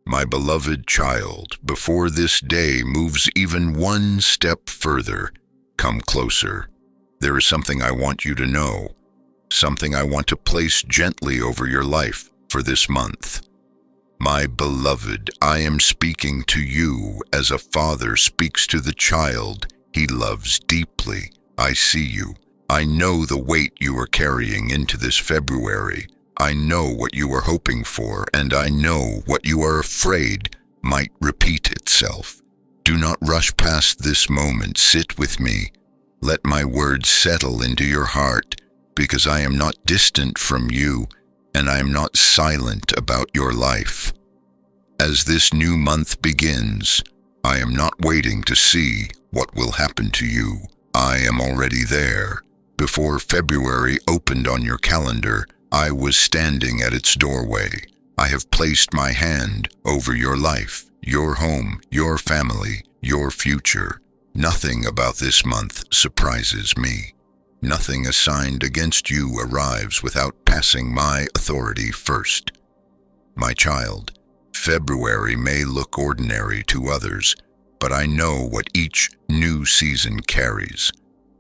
My beloved child, before this day moves even one step further, come closer. There is something I want you to know, something I want to place gently over your life for this month. My beloved, I am speaking to you as a father speaks to the child he loves deeply. I see you. I know the weight you are carrying into this February. I know what you are hoping for, and I know what you are afraid might repeat itself. Do not rush past this moment. Sit with me. Let my words settle into your heart, because I am not distant from you, and I am not silent about your life. As this new month begins, I am not waiting to see what will happen to you. I am already there. Before February opened on your calendar, I was standing at its doorway. I have placed my hand over your life, your home, your family, your future. Nothing about this month surprises me. Nothing assigned against you arrives without passing my authority first. My child, February may look ordinary to others, but I know what each new season carries.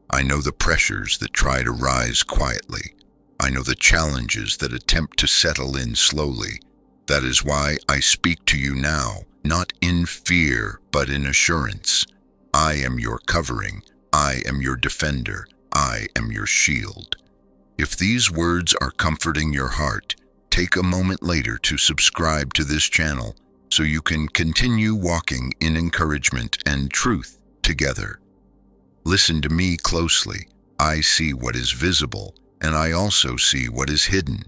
I know the pressures that try to rise quietly. I know the challenges that attempt to settle in slowly. That is why I speak to you now, not in fear, but in assurance. I am your covering. I am your defender. I am your shield. If these words are comforting your heart, take a moment later to subscribe to this channel so you can continue walking in encouragement and truth together. Listen to me closely. I see what is visible, and I also see what is hidden.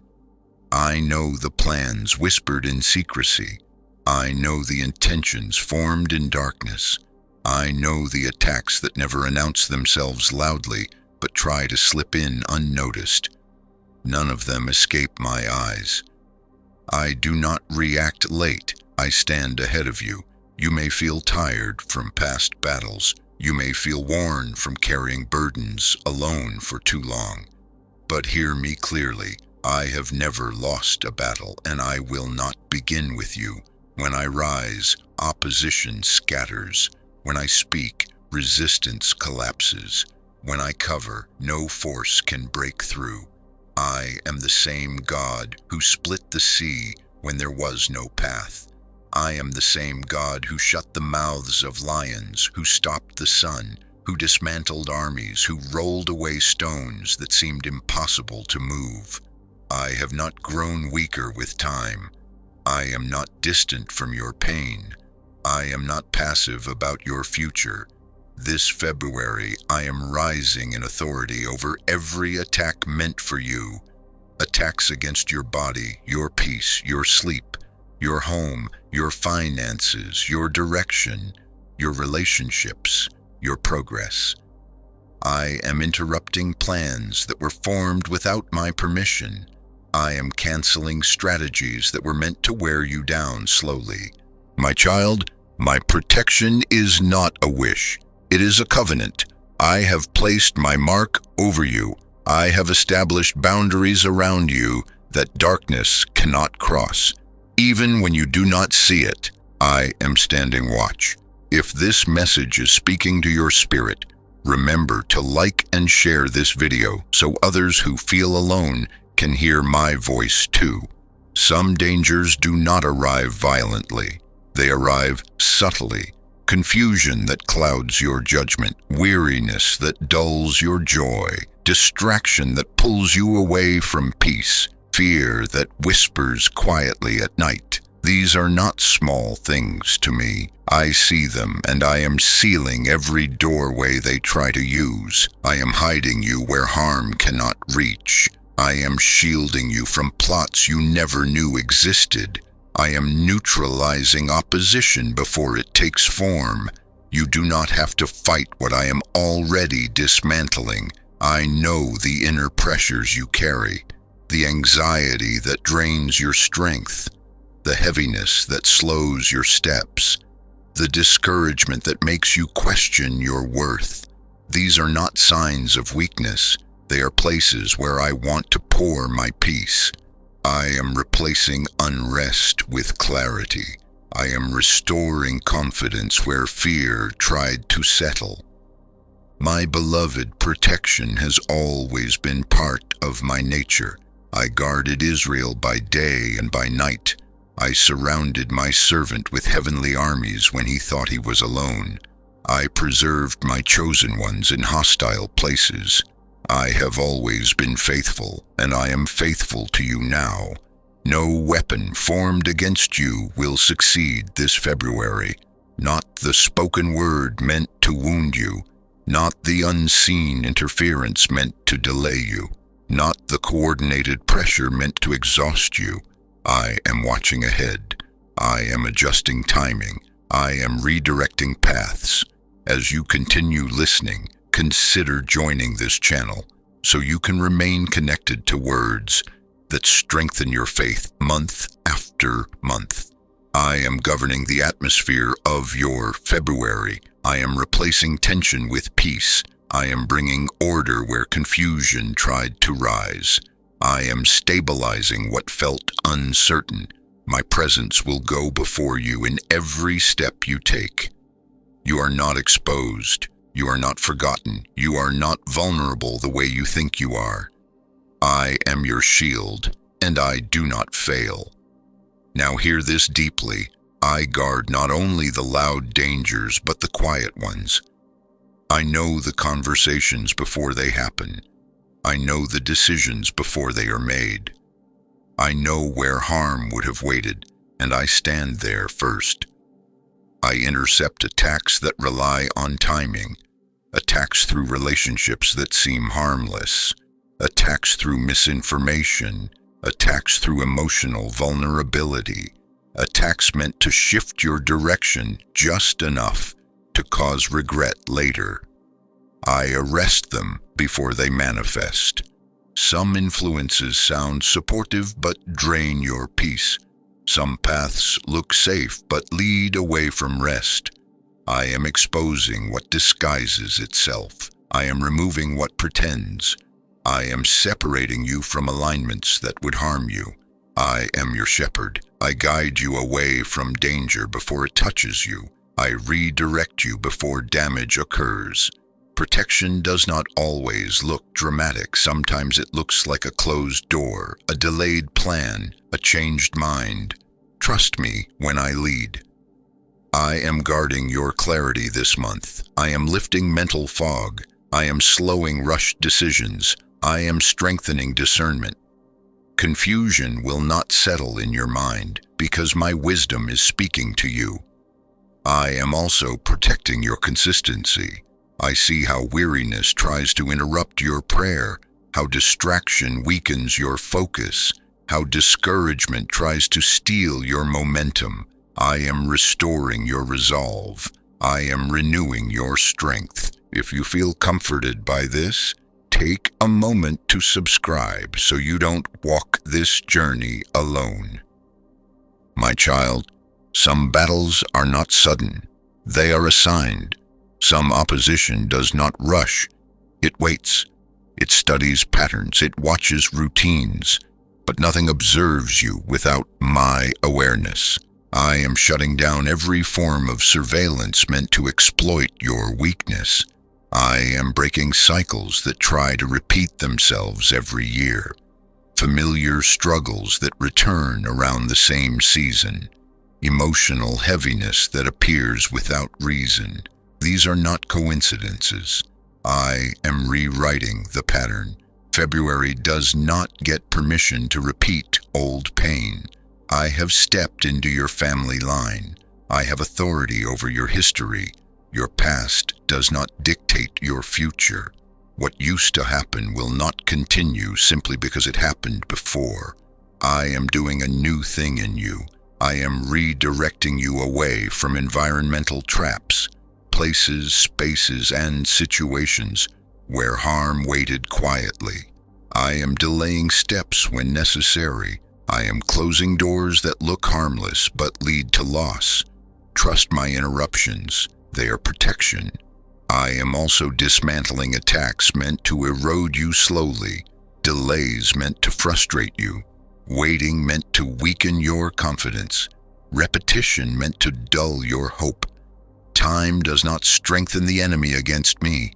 I know the plans whispered in secrecy. I know the intentions formed in darkness. I know the attacks that never announce themselves loudly, but try to slip in unnoticed. None of them escape my eyes. I do not react late. I stand ahead of you. You may feel tired from past battles. You may feel worn from carrying burdens alone for too long. But hear me clearly. I have never lost a battle, and I will not begin with you. When I rise, opposition scatters. When I speak, resistance collapses. When I cover, no force can break through. I am the same God who split the sea when there was no path. I am the same God who shut the mouths of lions, who stopped the sun, who dismantled armies, who rolled away stones that seemed impossible to move. I have not grown weaker with time. I am not distant from your pain. I am not passive about your future. This February, I am rising in authority over every attack meant for you. Attacks against your body, your peace, your sleep, your home, your finances, your direction, your relationships, your progress. I am interrupting plans that were formed without my permission. I am canceling strategies that were meant to wear you down slowly. My child, my protection is not a wish. It is a covenant. I have placed my mark over you. I have established boundaries around you that darkness cannot cross. Even when you do not see it, I am standing watch. If this message is speaking to your spirit, remember to like and share this video so others who feel alone can hear my voice too. Some dangers do not arrive violently. They arrive subtly. Confusion that clouds your judgment, weariness that dulls your joy, distraction that pulls you away from peace, fear that whispers quietly at night. These are not small things to me. I see them, and I am sealing every doorway they try to use. I am hiding you where harm cannot reach. I am shielding you from plots you never knew existed. I am neutralizing opposition before it takes form. You do not have to fight what I am already dismantling. I know the inner pressures you carry, the anxiety that drains your strength, the heaviness that slows your steps, the discouragement that makes you question your worth. These are not signs of weakness. They are places where I want to pour my peace. I am replacing unrest with clarity. I am restoring confidence where fear tried to settle. My beloved, protection has always been part of my nature. I guarded Israel by day and by night. I surrounded my servant with heavenly armies when he thought he was alone. I preserved my chosen ones in hostile places. I have always been faithful, and I am faithful to you now. No weapon formed against you will succeed this February. Not the spoken word meant to wound you, not the unseen interference meant to delay you, not the coordinated pressure meant to exhaust you. I am watching ahead. I am adjusting timing. I am redirecting paths. As you continue listening, consider joining this channel so you can remain connected to words that strengthen your faith month after month. I am governing the atmosphere of your February. I am replacing tension with peace. I am bringing order where confusion tried to rise. I am stabilizing what felt uncertain. My presence will go before you in every step you take. You are not exposed. You are not forgotten. You are not vulnerable the way you think you are. I am your shield, and I do not fail. Now hear this deeply. I guard not only the loud dangers, but the quiet ones. I know the conversations before they happen. I know the decisions before they are made. I know where harm would have waited, and I stand there first. I intercept attacks that rely on timing, attacks through relationships that seem harmless, attacks through misinformation, attacks through emotional vulnerability, attacks meant to shift your direction just enough to cause regret later. I arrest them before they manifest. Some influences sound supportive but drain your peace. Some paths look safe but lead away from rest. I am exposing what disguises itself. I am removing what pretends. I am separating you from alignments that would harm you. I am your shepherd. I guide you away from danger before it touches you. I redirect you before damage occurs. Protection does not always look dramatic. Sometimes it looks like a closed door, a delayed plan, a changed mind. Trust me when I lead. I am guarding your clarity this month. I am lifting mental fog. I am slowing rushed decisions. I am strengthening discernment. Confusion will not settle in your mind because my wisdom is speaking to you. I am also protecting your consistency. I see how weariness tries to interrupt your prayer, how distraction weakens your focus, how discouragement tries to steal your momentum. I am restoring your resolve. I am renewing your strength. If you feel comforted by this, take a moment to subscribe so you don't walk this journey alone. My child, some battles are not sudden. They are assigned. Some opposition does not rush. It waits. It studies patterns. It watches routines. But nothing observes you without my awareness. I am shutting down every form of surveillance meant to exploit your weakness. I am breaking cycles that try to repeat themselves every year. Familiar struggles that return around the same season. Emotional heaviness that appears without reason. These are not coincidences. I am rewriting the pattern. February does not get permission to repeat old pain. I have stepped into your family line. I have authority over your history. Your past does not dictate your future. What used to happen will not continue simply because it happened before. I am doing a new thing in you. I am redirecting you away from environmental traps, places, spaces, and situations where harm waited quietly. I am delaying steps when necessary. I am closing doors that look harmless but lead to loss. Trust my interruptions. They are protection. I am also dismantling attacks meant to erode you slowly, delays meant to frustrate you, waiting meant to weaken your confidence. repetition meant to dull your hope. Time does not strengthen the enemy against me.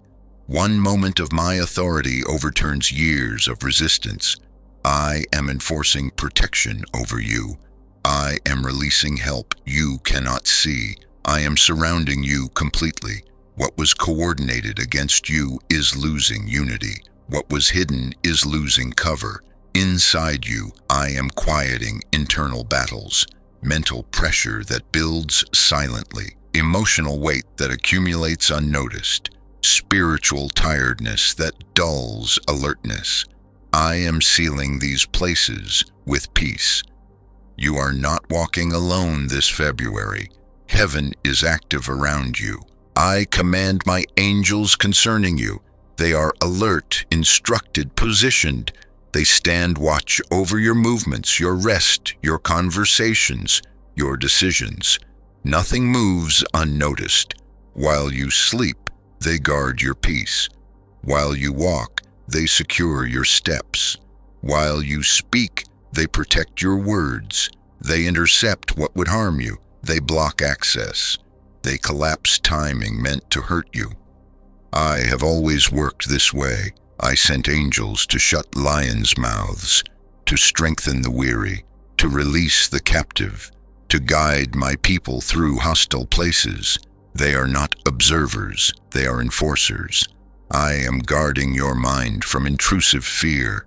One moment of my authority overturns years of resistance. I am enforcing protection over you. I am releasing help you cannot see. I am surrounding you completely. What was coordinated against you is losing unity. What was hidden is losing cover. Inside you, I am quieting internal battles, mental pressure that builds silently, emotional weight that accumulates unnoticed, spiritual tiredness that dulls alertness. I am sealing these places with peace. You are not walking alone this February. Heaven is active around you. I command my angels concerning you. They are alert, instructed, positioned. They stand watch over your movements, your rest, your conversations, your decisions. Nothing moves unnoticed. While you sleep, they guard your peace. While you walk, they secure your steps. While you speak, they protect your words. They intercept what would harm you. They block access. They collapse timing meant to hurt you. I have always worked this way. I sent angels to shut lions' mouths, to strengthen the weary, to release the captive, to guide my people through hostile places. They are not observers, they are enforcers. I am guarding your mind from intrusive fear,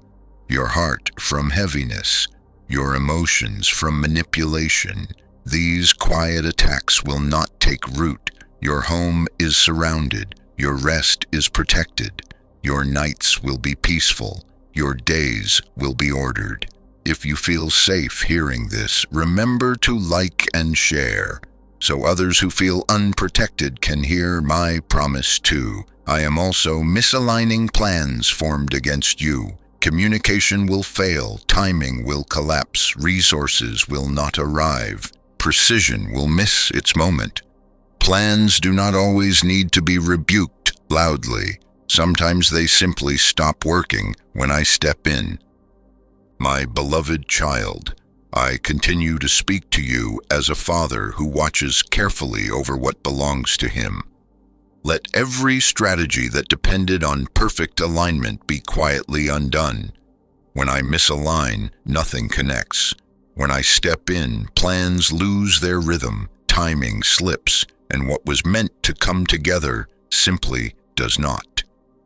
your heart from heaviness, your emotions from manipulation. These quiet attacks will not take root. Your home is surrounded. Your rest is protected. Your nights will be peaceful. Your days will be ordered. If you feel safe hearing this, remember to like and share, so others who feel unprotected can hear my promise too. I am also misaligning plans formed against you. Communication will fail, timing will collapse, resources will not arrive, precision will miss its moment. Plans do not always need to be rebuked loudly. Sometimes they simply stop working when I step in. My beloved child, I continue to speak to you as a father who watches carefully over what belongs to him. Let every strategy that depended on perfect alignment be quietly undone. When I misalign, nothing connects. When I step in, plans lose their rhythm, timing slips, and what was meant to come together simply does not.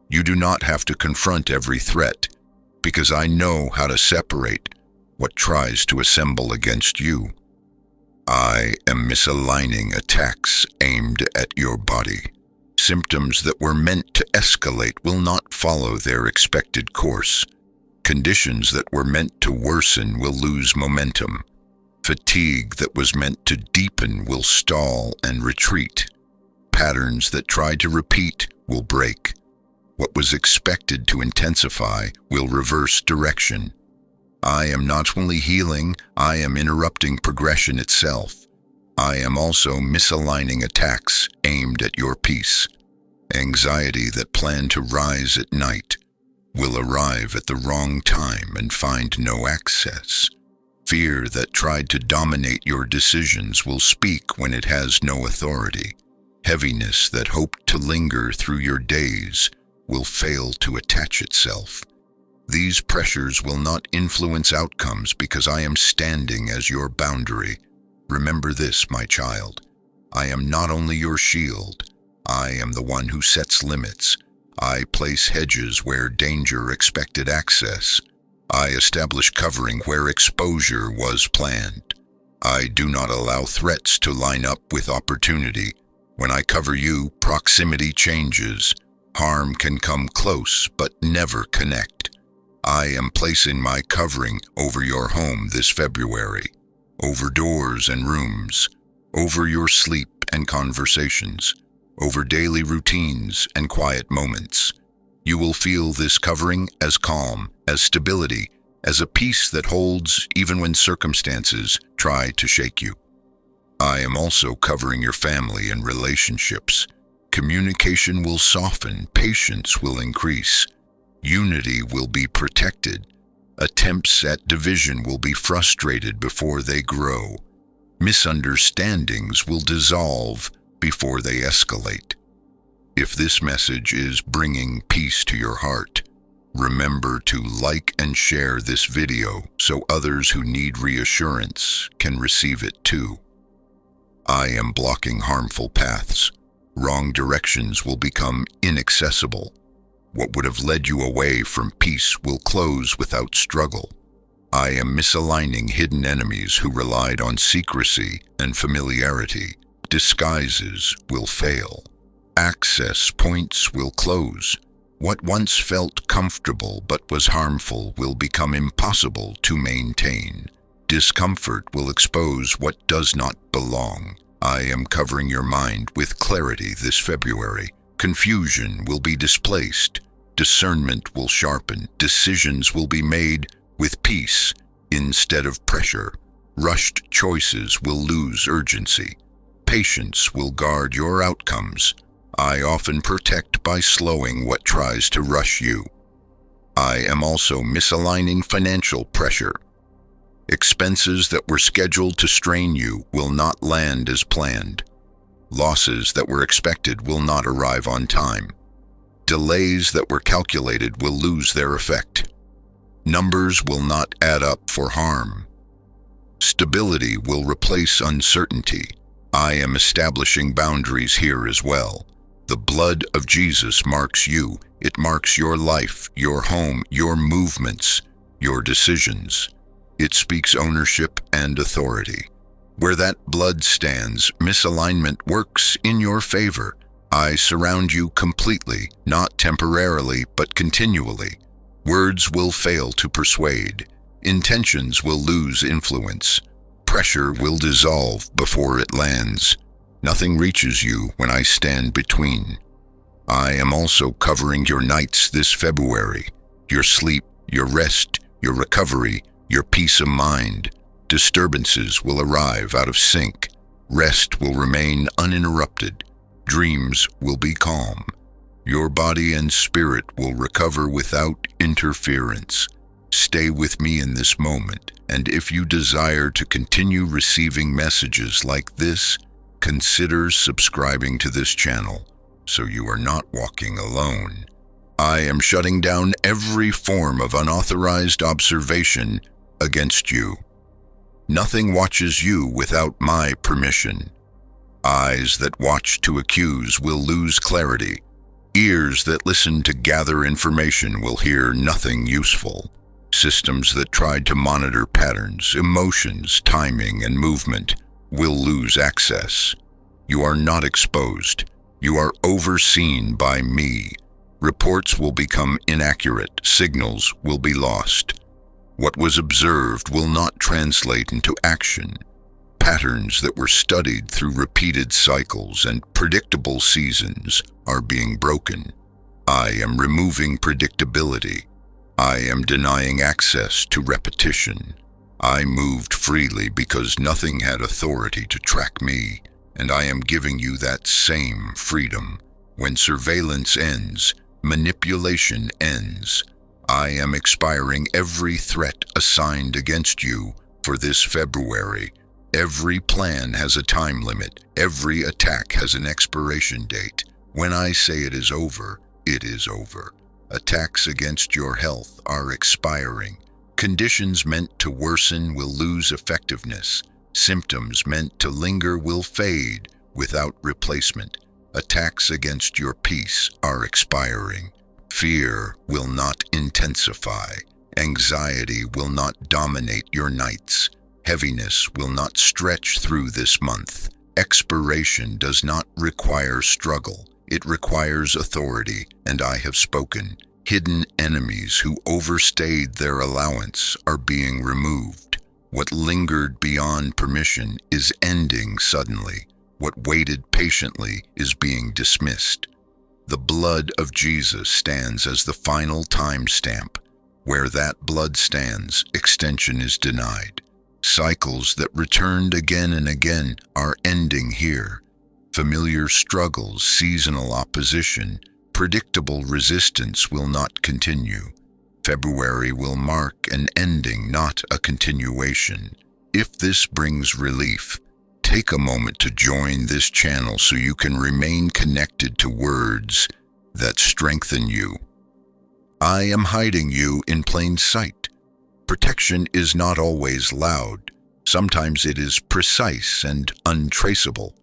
You do not have to confront every threat, because I know how to separate what tries to assemble against you. I am misaligning attacks aimed at your body. Symptoms that were meant to escalate will not follow their expected course. Conditions that were meant to worsen will lose momentum. Fatigue that was meant to deepen will stall and retreat. Patterns that tried to repeat will break. What was expected to intensify will reverse direction. I am not only healing, I am interrupting progression itself. I am also misaligning attacks aimed at your peace. Anxiety that planned to rise at night will arrive at the wrong time and find no access. Fear that tried to dominate your decisions will speak when it has no authority. Heaviness that hoped to linger through your days will fail to attach itself. These pressures will not influence outcomes because I am standing as your boundary. Remember this, my child. I am not only your shield. I am the one who sets limits. I place hedges where danger expected access. I establish covering where exposure was planned. I do not allow threats to line up with opportunity. When I cover you, proximity changes. Harm can come close, but never connect. I am placing my covering over your home this February, over doors and rooms, over your sleep and conversations, over daily routines and quiet moments. You will feel this covering as calm, as stability, as a peace that holds even when circumstances try to shake you. I am also covering your family and relationships. Communication will soften, patience will increase. Unity will be protected. Attempts at division will be frustrated before they grow. Misunderstandings will dissolve before they escalate. If this message is bringing peace to your heart, remember to like and share this video so others who need reassurance can receive it too. I am blocking harmful paths. Wrong directions will become inaccessible. What would have led you away from peace will close without struggle. I am misaligning hidden enemies who relied on secrecy and familiarity. Disguises will fail. Access points will close. What once felt comfortable but was harmful will become impossible to maintain. Discomfort will expose what does not belong. I am covering your mind with clarity this February. Confusion will be displaced. Discernment will sharpen. Decisions will be made with peace instead of pressure. Rushed choices will lose urgency. Patience will guard your outcomes. I often protect by slowing what tries to rush you. I am also misaligning financial pressure. Expenses that were scheduled to strain you will not land as planned. Losses that were expected will not arrive on time. Delays that were calculated will lose their effect. Numbers will not add up for harm. Stability will replace uncertainty. I am establishing boundaries here as well. The blood of Jesus marks you. It marks your life, your home, your movements, your decisions. It speaks ownership and authority. Where that blood stands, misalignment works in your favor. I surround you completely, not temporarily, but continually. Words will fail to persuade. Intentions will lose influence. Pressure will dissolve before it lands. Nothing reaches you when I stand between. I am also covering your nights this February. Your sleep, your rest, your recovery, your peace of mind. Disturbances will arrive out of sync. Rest will remain uninterrupted. Dreams will be calm. Your body and spirit will recover without interference. Stay with me in this moment, and if you desire to continue receiving messages like this, consider subscribing to this channel so you are not walking alone. I am shutting down every form of unauthorized observation against you. Nothing watches you without my permission. Eyes that watch to accuse will lose clarity. Ears that listen to gather information will hear nothing useful. Systems that tried to monitor patterns, emotions, timing, and movement will lose access. You are not exposed. You are overseen by me. Reports will become inaccurate. Signals will be lost. What was observed will not translate into action. Patterns that were studied through repeated cycles and predictable seasons are being broken. I am removing predictability. I am denying access to repetition. I moved freely because nothing had authority to track me, and I am giving you that same freedom. When surveillance ends, manipulation ends. I am expiring every threat assigned against you for this February. Every plan has a time limit. Every attack has an expiration date. When I say it is over, it is over. Attacks against your health are expiring. Conditions meant to worsen will lose effectiveness. Symptoms meant to linger will fade without replacement. Attacks against your peace are expiring. Fear will not intensify. Anxiety will not dominate your nights. Heaviness will not stretch through this month. Expiration does not require struggle. It requires authority, and I have spoken. Hidden enemies who overstayed their allowance are being removed. What lingered beyond permission is ending suddenly. What waited patiently is being dismissed. The blood of Jesus stands as the final timestamp. Where that blood stands, extension is denied. Cycles that returned again and again are ending here. Familiar struggles, seasonal opposition, predictable resistance will not continue. February will mark an ending, not a continuation. If this brings relief, Take a moment to join this channel so you can remain connected to words that strengthen you. I am hiding you in plain sight. Protection is not always loud. Sometimes it is precise and untraceable.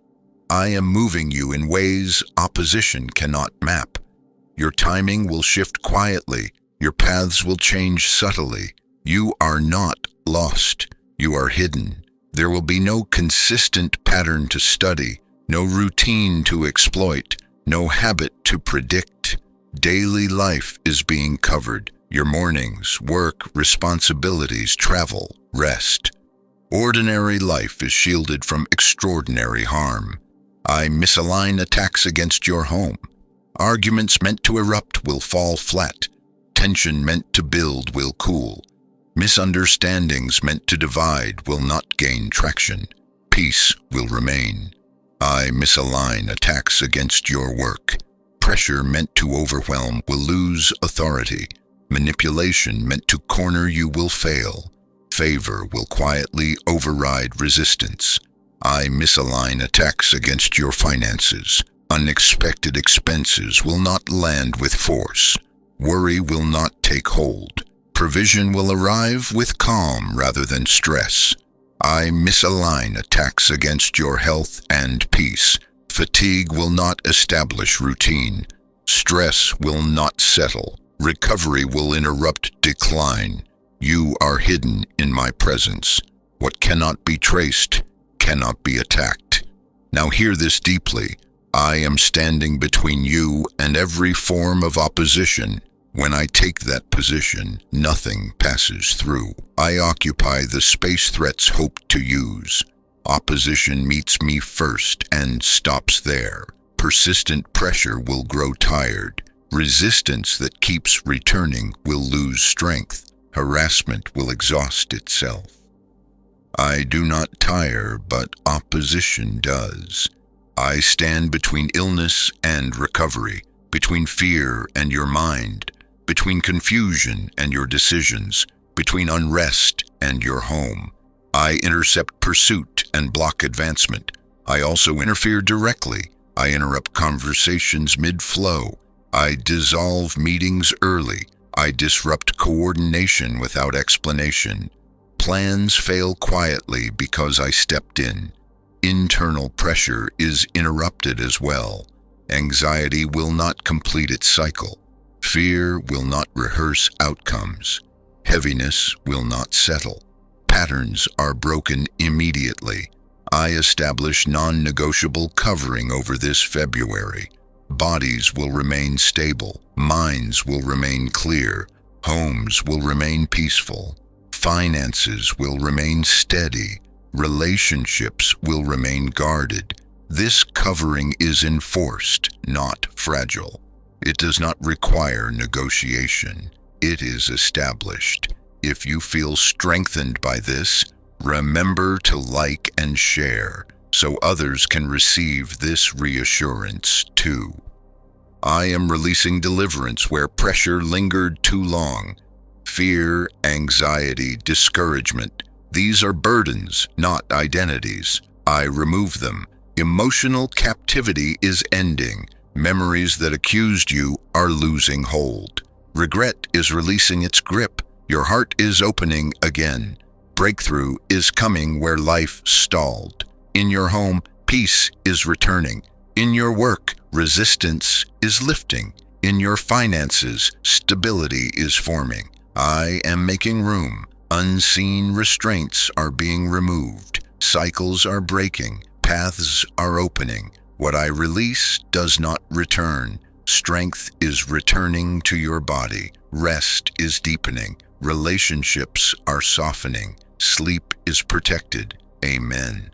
I am moving you in ways opposition cannot map. Your timing will shift quietly. Your paths will change subtly. You are not lost. You are hidden. There will be no consistent pattern to study, no routine to exploit, no habit to predict. Daily life is being covered. Your mornings, work, responsibilities, travel, rest. Ordinary life is shielded from extraordinary harm. I misalign attacks against your home. Arguments meant to erupt will fall flat. Tension meant to build will cool. Misunderstandings meant to divide will not gain traction. Peace will remain. I misalign attacks against your work. Pressure meant to overwhelm will lose authority. Manipulation meant to corner you will fail. Favor will quietly override resistance. I misalign attacks against your finances. Unexpected expenses will not land with force. Worry will not take hold. Provision will arrive with calm rather than stress. I misalign attacks against your health and peace. Fatigue will not establish routine. Stress will not settle. Recovery will interrupt decline. You are hidden in my presence. What cannot be traced cannot be attacked. Now hear this deeply. I am standing between you and every form of opposition. When I take that position, nothing passes through. I occupy the space threats hope to use. Opposition meets me first and stops there. Persistent pressure will grow tired. Resistance that keeps returning will lose strength. Harassment will exhaust itself. I do not tire, but opposition does. I stand between illness and recovery, between fear and your mind, between confusion and your decisions, between unrest and your home. I intercept pursuit and block advancement. I also interfere directly. I interrupt conversations mid-flow. I dissolve meetings early. I disrupt coordination without explanation. Plans fail quietly because I stepped in. Internal pressure is interrupted as well. Anxiety will not complete its cycle. Fear will not rehearse outcomes. Heaviness will not settle. Patterns are broken immediately. I establish non-negotiable covering over this February. Bodies will remain stable. Minds will remain clear. Homes will remain peaceful. Finances will remain steady. Relationships will remain guarded. This covering is enforced, not fragile. It does not require negotiation. It is established. If you feel strengthened by this, remember to like and share so others can receive this reassurance too. I am releasing deliverance where pressure lingered too long. Fear, anxiety, discouragement. These are burdens, not identities. I remove them. Emotional captivity is ending. Memories that accused you are losing hold. Regret is releasing its grip. Your heart is opening again. Breakthrough is coming where life stalled. In your home, peace is returning. In your work, resistance is lifting. In your finances, stability is forming. I am making room. Unseen restraints are being removed. Cycles are breaking. Paths are opening. What I release does not return. Strength is returning to your body. Rest is deepening. Relationships are softening. Sleep is protected. Amen.